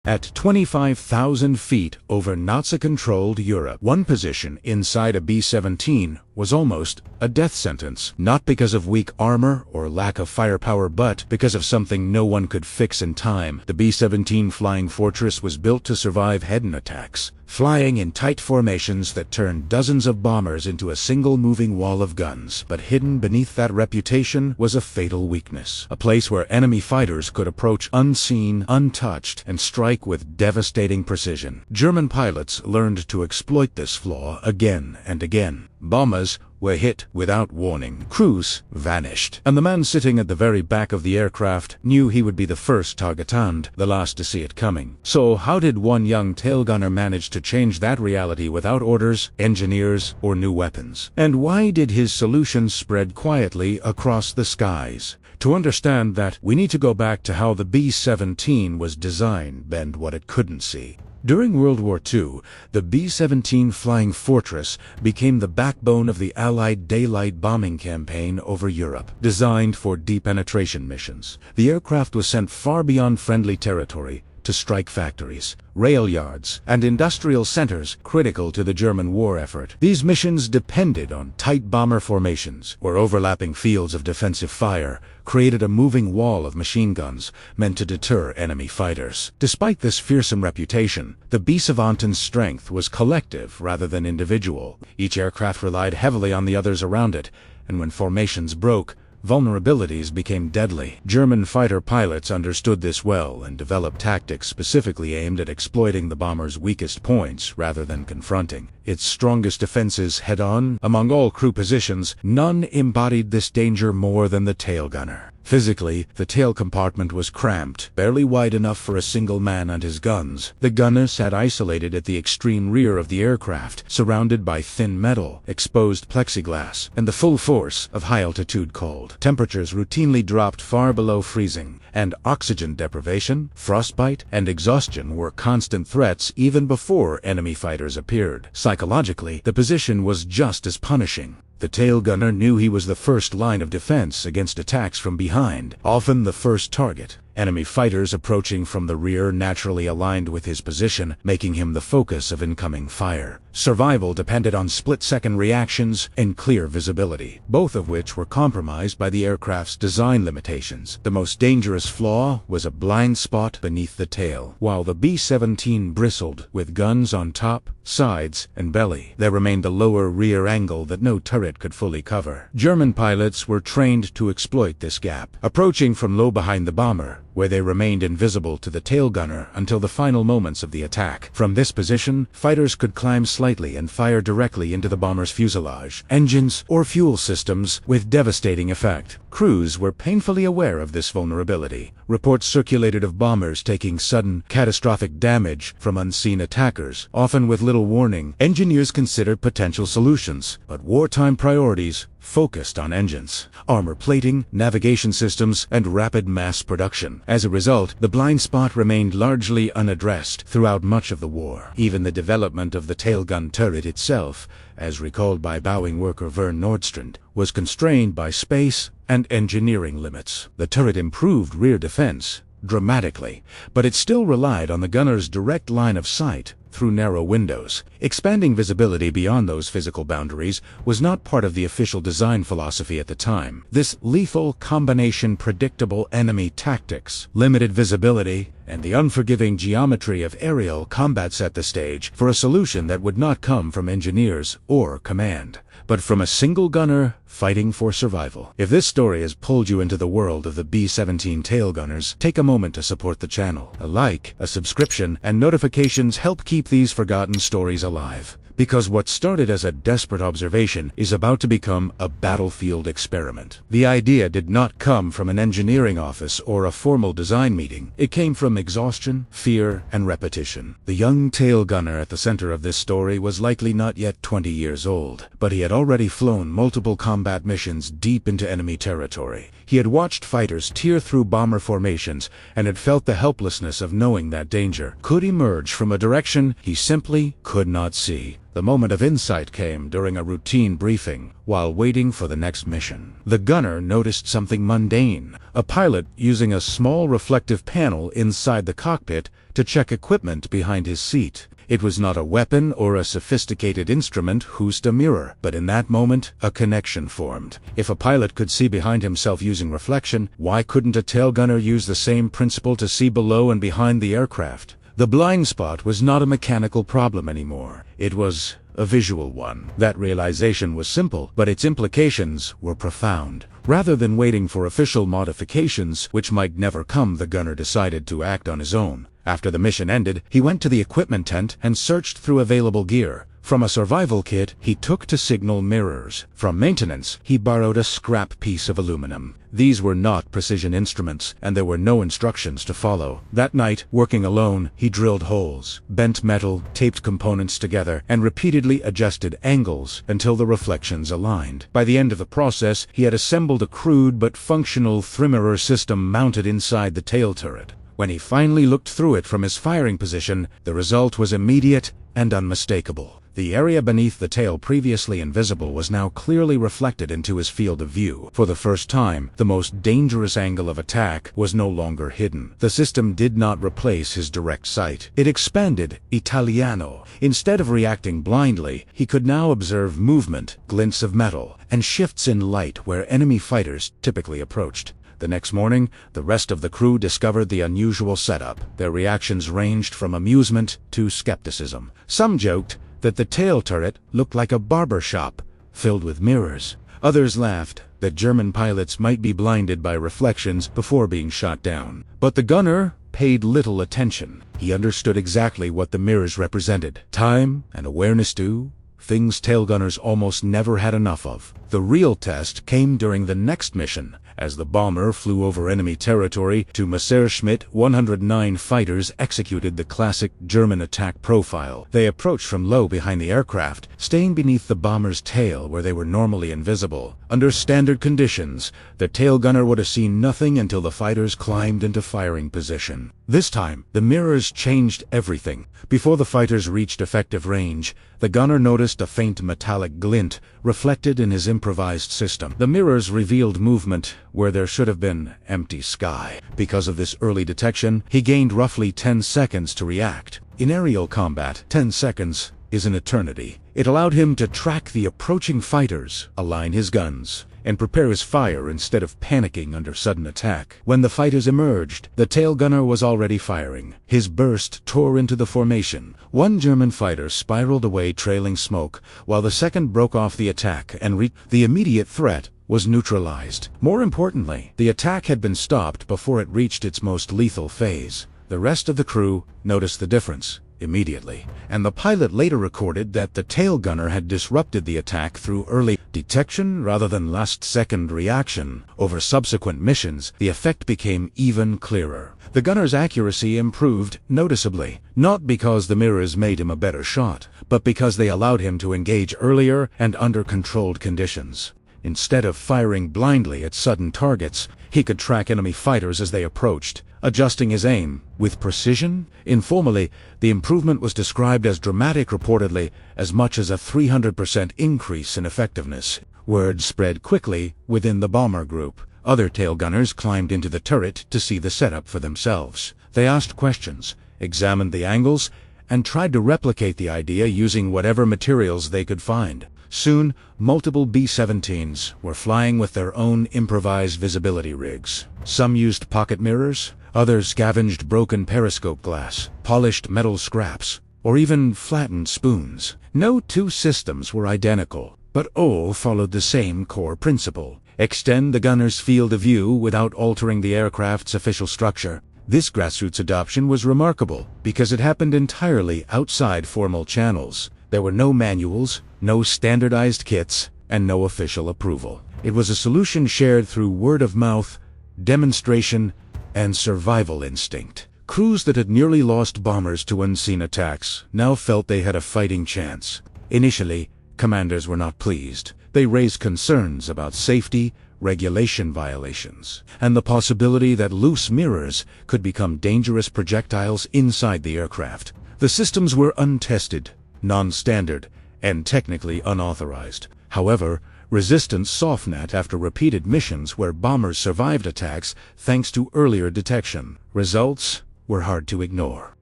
At 25,000 feet over Nazi-controlled Europe, one position inside a B-17 was almost a death sentence, not because of weak armor or lack of firepower, but because of something no one could fix in time. The B-17 flying fortress was built to survive head-on attacks, flying in tight formations that turned dozens of bombers into a single moving wall of guns. But hidden beneath that reputation was a fatal weakness, a place where enemy fighters could approach unseen, untouched, and strike with devastating precision. German pilots learned to exploit this flaw again and again. Bombers were hit without warning. Crews vanished, and the man sitting at the very back of the aircraft knew he would be the first target and the last to see it coming. So how did one young tail gunner manage to change that reality without orders, engineers, or new weapons? And why did his solution spread quietly across the skies? To understand that, we need to go back to how the B-17 was designed, bend what it couldn't see. During World War II, the B-17 Flying Fortress became the backbone of the Allied daylight bombing campaign over Europe. Designed for deep penetration missions, the aircraft was sent far beyond friendly territory to strike factories, rail yards, and industrial centers critical to the German war effort. These missions depended on tight bomber formations, where overlapping fields of defensive fire created a moving wall of machine guns meant to deter enemy fighters. Despite this fearsome reputation, the B-17's strength was collective rather than individual. Each aircraft relied heavily on the others around it, and when formations broke, vulnerabilities became deadly. German fighter pilots understood this well and developed tactics specifically aimed at exploiting the bomber's weakest points rather than confronting its strongest defenses head-on. Among all crew positions, none embodied this danger more than the tail gunner. Physically, the tail compartment was cramped, barely wide enough for a single man and his guns. The gunner sat isolated at the extreme rear of the aircraft, surrounded by thin metal, exposed plexiglass, and the full force of high-altitude cold. Temperatures routinely dropped far below freezing, and oxygen deprivation, frostbite, and exhaustion were constant threats even before enemy fighters appeared. Psychologically, the position was just as punishing. The tail gunner knew he was the first line of defense against attacks from behind, often the first target. Enemy fighters approaching from the rear naturally aligned with his position, making him the focus of incoming fire. Survival depended on split-second reactions and clear visibility, both of which were compromised by the aircraft's design limitations. The most dangerous flaw was a blind spot beneath the tail. While the B-17 bristled with guns on top, sides, and belly, there remained a lower rear angle that no turret could fully cover. German pilots were trained to exploit this gap, approaching from low behind the bomber, where they remained invisible to the tail gunner until the final moments of the attack. From this position, fighters could climb slightly and fire directly into the bomber's fuselage, engines, or fuel systems with devastating effect. Crews were painfully aware of this vulnerability. Reports circulated of bombers taking sudden, catastrophic damage from unseen attackers, often with little warning. Engineers considered potential solutions, but wartime priorities focused on engines, armor plating, navigation systems, and rapid mass production. As a result, the blind spot remained largely unaddressed throughout much of the war. Even the development of the tailgun turret itself, as recalled by Boeing worker Vern Nordstrand, was constrained by space and engineering limits. The turret improved rear defense dramatically, but it still relied on the gunner's direct line of sight through narrow windows. Expanding visibility beyond those physical boundaries was not part of the official design philosophy at the time. This lethal combination predictable enemy tactics, limited visibility, and the unforgiving geometry of aerial combat set the stage for a solution that would not come from engineers or command, but from a single gunner fighting for survival. If this story has pulled you into the world of the B-17 tail gunners, take a moment to support the channel. A like, a subscription, and notifications help keep these forgotten stories alive. Because what started as a desperate observation is about to become a battlefield experiment. The idea did not come from an engineering office or a formal design meeting. It came from exhaustion, fear, and repetition. The young tail gunner at the center of this story was likely not yet 20 years old, but he had already flown multiple combat missions deep into enemy territory. He had watched fighters tear through bomber formations and had felt the helplessness of knowing that danger could emerge from a direction he simply could not see. The moment of insight came during a routine briefing, while waiting for the next mission. The gunner noticed something mundane: a pilot using a small reflective panel inside the cockpit to check equipment behind his seat. It was not a weapon or a sophisticated instrument hoosed a mirror, but in that moment, a connection formed. If a pilot could see behind himself using reflection, why couldn't a tail gunner use the same principle to see below and behind the aircraft? The blind spot was not a mechanical problem anymore. It was a visual one. That realization was simple, but its implications were profound. Rather than waiting for official modifications, which might never come, the gunner decided to act on his own. After the mission ended, he went to the equipment tent and searched through available gear. From a survival kit, he took to signal mirrors. From maintenance, he borrowed a scrap piece of aluminum. These were not precision instruments, and there were no instructions to follow. That night, working alone, he drilled holes, bent metal, taped components together, and repeatedly adjusted angles until the reflections aligned. By the end of the process, he had assembled a crude but functional three-mirror system mounted inside the tail turret. When he finally looked through it from his firing position, the result was immediate and unmistakable. The area beneath the tail, previously invisible, was now clearly reflected into his field of view. For the first time, the most dangerous angle of attack was no longer hidden. The system did not replace his direct sight. It expanded Italiano. Instead of reacting blindly, he could now observe movement, glints of metal, and shifts in light where enemy fighters typically approached. The next morning, the rest of the crew discovered the unusual setup. Their reactions ranged from amusement to skepticism. Some joked that the tail turret looked like a barber shop filled with mirrors. Others laughed that German pilots might be blinded by reflections before being shot down. But the gunner paid little attention. He understood exactly what the mirrors represented: time and awareness too. Things tail gunners almost never had enough of. The real test came during the next mission. As the bomber flew over enemy territory, two Messerschmitt 109 fighters executed the classic German attack profile. They approached from low behind the aircraft, staying beneath the bomber's tail where they were normally invisible. Under standard conditions, the tail gunner would have seen nothing until the fighters climbed into firing position. This time, the mirrors changed everything. Before the fighters reached effective range, the gunner noticed a faint metallic glint reflected in his improvised system. The mirrors revealed movement where there should have been empty sky. Because of this early detection, he gained roughly 10 seconds to react. In aerial combat, 10 seconds is an eternity. It allowed him to track the approaching fighters, align his guns, and prepare his fire instead of panicking under sudden attack. When the fighters emerged, the tail gunner was already firing. His burst tore into the formation. One German fighter spiraled away trailing smoke, while the second broke off the attack and the immediate threat was neutralized. More importantly, the attack had been stopped before it reached its most lethal phase. The rest of the crew noticed the difference immediately, and the pilot later recorded that the tail gunner had disrupted the attack through early detection rather than last-second reaction. Over subsequent missions, the effect became even clearer. The gunner's accuracy improved noticeably, not because the mirrors made him a better shot, but because they allowed him to engage earlier and under controlled conditions. Instead of firing blindly at sudden targets, he could track enemy fighters as they approached, adjusting his aim with precision. Informally, the improvement was described as dramatic, reportedly as much as a 300% increase in effectiveness. Word spread quickly within the bomber group. Other tail gunners climbed into the turret to see the setup for themselves. They asked questions, examined the angles, and tried to replicate the idea using whatever materials they could find. Soon, multiple B-17s were flying with their own improvised visibility rigs. Some used pocket mirrors, others scavenged broken periscope glass, polished metal scraps, or even flattened spoons. No two systems were identical, but all followed the same core principle: extend the gunner's field of view without altering the aircraft's official structure. This grassroots adoption was remarkable because it happened entirely outside formal channels. There were no manuals, no standardized kits, and no official approval. It was a solution shared through word of mouth, demonstration, and survival instinct. Crews that had nearly lost bombers to unseen attacks now felt they had a fighting chance. Initially, commanders were not pleased. They raised concerns about safety, regulation violations, and the possibility that loose mirrors could become dangerous projectiles inside the aircraft. The systems were untested, non-standard, and technically unauthorized. However, resistance softened after repeated missions where bombers survived attacks thanks to earlier detection. Results were hard to ignore.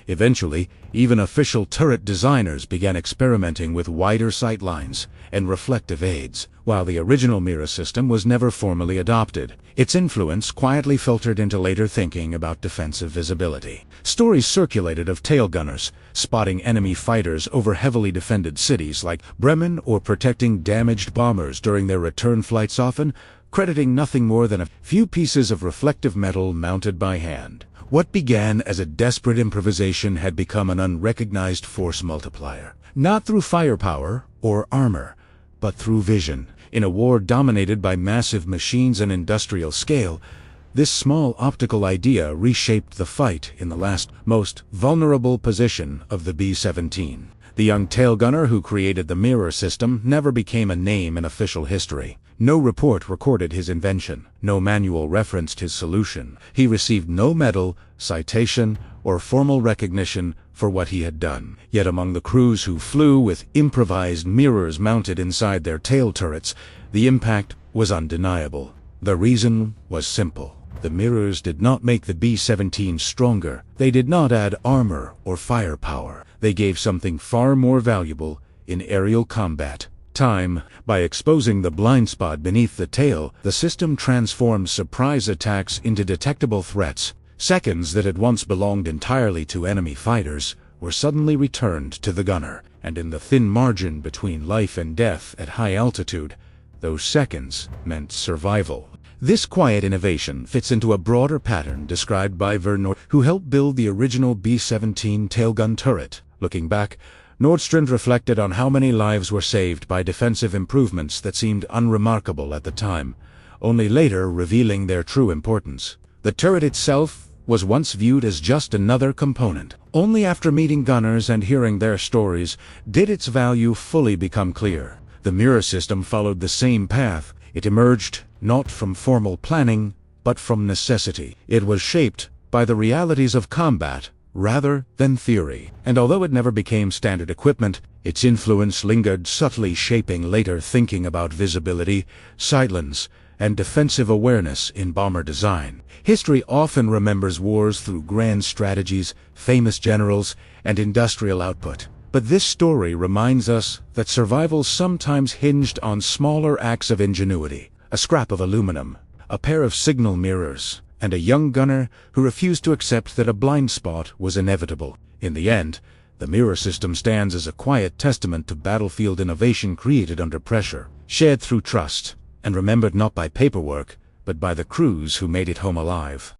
Eventually, even official turret designers began experimenting with wider sightlines and reflective aids. While the original mirror system was never formally adopted, its influence quietly filtered into later thinking about defensive visibility. Stories circulated of tail gunners spotting enemy fighters over heavily defended cities like Bremen or protecting damaged bombers during their return flights, often crediting nothing more than a few pieces of reflective metal mounted by hand. What began as a desperate improvisation had become an unrecognized force multiplier, not through firepower or armor, but through vision. In a war dominated by massive machines and industrial scale, this small optical idea reshaped the fight in the last, most vulnerable position of the B-17. The young tail gunner who created the mirror system never became a name in official history. No report recorded his invention. No manual referenced his solution. He received no medal, citation, or formal recognition for what he had done. Yet among the crews who flew with improvised mirrors mounted inside their tail turrets, the impact was undeniable. The reason was simple. The mirrors did not make the B-17 stronger. They did not add armor or firepower. They gave something far more valuable in aerial combat: time. By exposing the blind spot beneath the tail, the system transformed surprise attacks into detectable threats. Seconds that had once belonged entirely to enemy fighters were suddenly returned to the gunner, and in the thin margin between life and death at high altitude, those seconds meant survival. This quiet innovation fits into a broader pattern described by Nordstrand, who helped build the original B-17 tailgun turret. Looking back, Nordstrand reflected on how many lives were saved by defensive improvements that seemed unremarkable at the time, only later revealing their true importance. The turret itself was once viewed as just another component. Only after meeting gunners and hearing their stories did its value fully become clear. The mirror system followed the same path. It emerged not from formal planning, but from necessity. It was shaped by the realities of combat rather than theory. And although it never became standard equipment, its influence lingered subtly, shaping later thinking about visibility, sightlines, and defensive awareness in bomber design. History often remembers wars through grand strategies, famous generals, and industrial output. But this story reminds us that survival sometimes hinged on smaller acts of ingenuity: a scrap of aluminum, a pair of signal mirrors, and a young gunner who refused to accept that a blind spot was inevitable. In the end, the mirror system stands as a quiet testament to battlefield innovation created under pressure, shared through trust, and remembered not by paperwork, but by the crews who made it home alive.